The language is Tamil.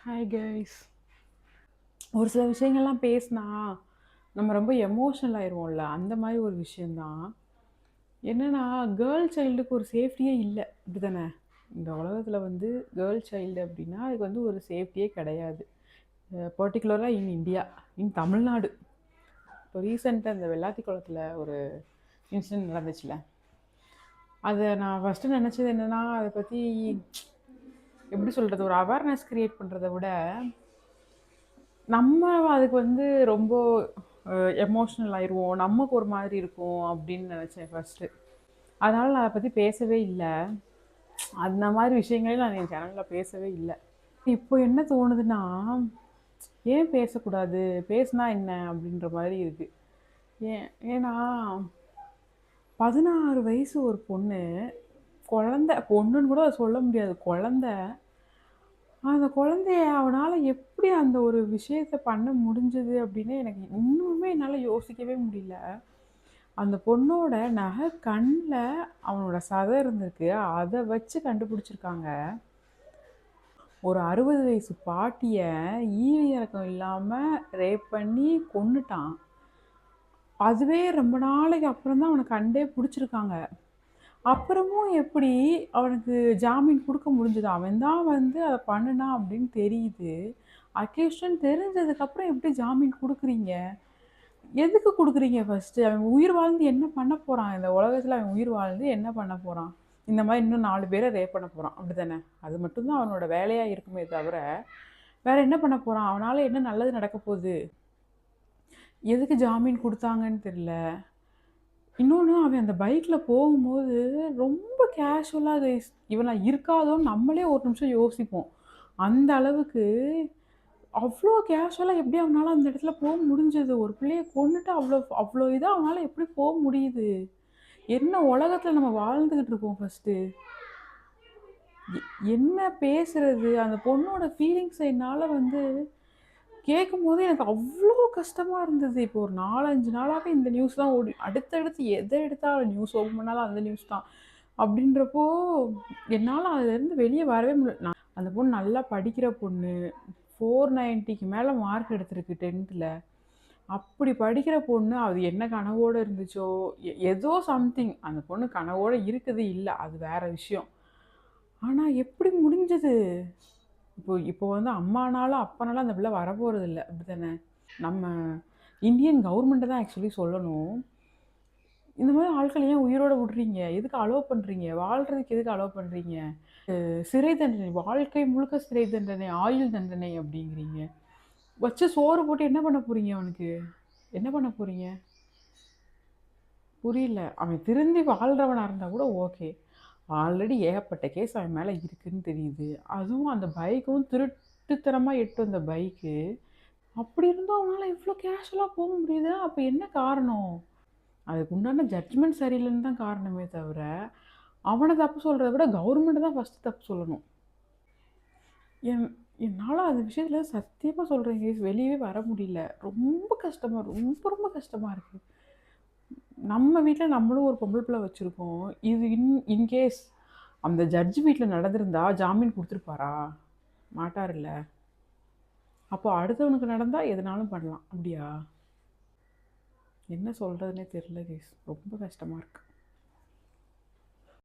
Hi guys. ஒரு சில விஷயங்கள்லாம் பேசினா நம்ம ரொம்ப எமோஷனல் ஆயிடுவோம்ல, அந்த மாதிரி ஒரு விஷயந்தான். என்னன்னா, கேர்ள் சைல்டுக்கு ஒரு சேஃப்டியே இல்லை, இப்படி தானே? இந்த உலகத்தில் வந்து கேர்ள் சைல்டு அப்படின்னா அதுக்கு வந்து ஒரு சேஃப்டியே கிடையாது. பர்டிகுலராக இன் இந்தியா, இன் தமிழ்நாடு. இப்போ ரீசெண்டாக இந்த வெள்ளாத்தி குளத்தில் ஒரு இன்சிடென்ட் நடந்துச்சுல, அதை நான் ஃபஸ்ட்டு நினச்சது என்னென்னா, அதை பற்றி எப்படி சொல்கிறது, ஒரு அவேர்னஸ் க்ரியேட் பண்ணுறதை விட நம்ம அதுக்கு வந்து ரொம்ப எமோஷ்னல் ஆயிடுவோம், நமக்கு ஒரு மாதிரி இருக்கும் அப்படின்னு நினச்சேன் ஃபஸ்ட்டு. அதனால் நான் அதை பற்றி பேசவே இல்லை. அந்த மாதிரி விஷயங்களே நான் என் சேனலில் பேசவே இல்லை. இப்போ என்ன தோணுதுன்னா, ஏன் பேசக்கூடாது, பேசினா என்ன அப்படின்ற மாதிரி இருக்குது. ஏன்னா 16 வயசு ஒரு பொண்ணு, குழந்தை பொண்ணுன்னு கூட சொல்ல முடியாது, குழந்தை. அந்த குழந்தைய அவனால் எப்படி அந்த ஒரு விஷயத்த பண்ண முடிஞ்சது அப்படின்னு எனக்கு இன்னுமே என்னால் யோசிக்கவே முடியல. அந்த பொண்ணோட நகை கண்ணில் அவனோட சதை இருந்திருக்கு, அதை வச்சு கண்டுபிடிச்சிருக்காங்க. ஒரு 60 வயசு பாட்டியை ஈவு இறக்கம் இல்லாமல் ரேப் பண்ணி கொன்னுட்டான். அதுவே ரொம்ப நாளைக்கு அப்புறம் தான் அவனை கண்டே பிடிச்சிருக்காங்க. அப்புறமும் எப்படி அவனுக்கு ஜாமீன் கொடுக்க முடிஞ்சது? அவன் தான் வந்து அதை பண்ணுனான் அப்படின்னு தெரியுது. அக்யூஸ்டுன்னு தெரிஞ்சதுக்கப்புறம் எப்படி ஜாமீன் கொடுக்குறீங்க? எதுக்கு கொடுக்குறீங்க ஃபஸ்ட்டு? அவன் உயிர் வாழ்ந்து என்ன பண்ண போகிறான்? இந்த உலகத்தில் அவன் உயிர் வாழ்ந்து என்ன பண்ண போகிறான்? இந்த மாதிரி இன்னும் 4 பேரை ரேப் பண்ண போகிறான், அப்படி தானே? அது மட்டும்தான் அவனோட வேலையாக இருக்குமே தவிர வேறு என்ன பண்ண போகிறான்? அவனால் என்ன நல்லது நடக்க போகுது? எதுக்கு ஜாமீன் கொடுத்தாங்கன்னு தெரில. இன்னொன்று, அவன் அந்த பைக்கில் போகும்போது ரொம்ப கேஷுவலாக இவனா இருக்காதோன்னு நம்மளே ஒரு நிமிஷம் யோசிப்போம். அந்த அளவுக்கு அவ்வளோ கேஷுவலாக எப்படி அவனால் அந்த இடத்துல போக முடிஞ்சது? ஒரு பிள்ளைய கொண்டுட்டு அவ்வளோ அவ்வளோ இதாக அவனால் எப்படி போக முடியுது? என்ன உலகத்தில் நம்ம வாழ்ந்துக்கிட்டு இருக்கோம் ஃபஸ்ட்டு? என்ன பேசுறது? அந்த பொண்ணோட ஃபீலிங்ஸை என்னால் வந்து கேட்கும்போது எனக்கு அவ்வளோ கஷ்டமாக இருந்தது. இப்போ ஒரு 4, 5 நாளாகவே இந்த நியூஸ் தான் ஓடி, அடுத்தடுத்து எதை எடுத்தாலும் நியூஸ் ஓப்பன் பண்ணாலும் அந்த நியூஸ் தான். அப்படின்றப்போ என்னால் அதுலேருந்து வெளியே வரவே முடியல. அந்த பொண்ணு நல்லா படிக்கிற பொண்ணு, 490க்கு மேலே மார்க் எடுத்திருக்கு 10th. அப்படி படிக்கிற பொண்ணு, அது என்ன கனவோடு இருந்துச்சோ, ஏதோ சம்திங் அந்த பொண்ணு கனவோடு இருக்குது, இல்லை அது வேற விஷயம். ஆனால் எப்படி முடிஞ்சது? இப்போ வந்து அம்மானாலும் அப்பனாலும் அந்த பிள்ளை வரப்போகிறது இல்லை, அப்படி தானே? நம்ம இந்தியன் கவர்மெண்ட்டை தான் ஆக்சுவலி சொல்லணும். இந்த மாதிரி ஆட்கள் ஏன் உயிரோடு விடுறீங்க? எதுக்கு அலோவ் பண்ணுறீங்க? வாழ்கிறதுக்கு எதுக்கு அலோவ் பண்ணுறீங்க? சிறை தண்டனை, வாழ்க்கை முழுக்க சிறை தண்டனை, ஆயுள் தண்டனை அப்படிங்கிறீங்க. வச்சு சோறு போட்டு என்ன பண்ண போகிறீங்க? அவனுக்கு என்ன பண்ண போகிறீங்க? புரியல. அவன் திருந்தி வாழ்கிறவனாக இருந்தால் கூட ஓகே. ஆல்ரெடி ஏகப்பட்ட கேஸ் அவன் மேலே இருக்குதுன்னு தெரியுது. அதுவும் அந்த பைக்கும் திருட்டுத்தனமாக எட்டு வந்த பைக்கு. அப்படி இருந்தும் அவனால் இவ்வளோ கேஷுவலாக போக முடியுது. அப்போ என்ன காரணம்? அதுக்கு உண்டான ஜட்ஜ்மெண்ட் சரியில்லைன்னு தான் காரணமே தவிர, அவனை தப்பு சொல்கிறத விட கவர்மெண்ட்டை தான் ஃபஸ்ட்டு தப்பு சொல்லணும். என்னால் அந்த விஷயத்தில் சத்தியமாக சொல்கிறேன் கேஸ், வெளியவே வர முடியல. ரொம்ப கஷ்டமாக, ரொம்ப ரொம்ப கஷ்டமாக இருக்குது. நம்ம வீட்டில் நம்மளும் ஒரு பொம்பளை பிள்ளை வச்சுருக்கோம். இது இன்கேஸ் அந்த ஜட்ஜ் வீட்டில் நடந்திருந்தா ஜாமீன் கொடுத்துருப்பாரா? மாட்டார்ல. அப்போ அடுத்தவனுக்கு நடந்தால் எதுனாலும் பண்ணலாம், அப்படியா? என்ன சொல்கிறதுனே தெரில கேஸ், ரொம்ப கஷ்டமாக இருக்குது.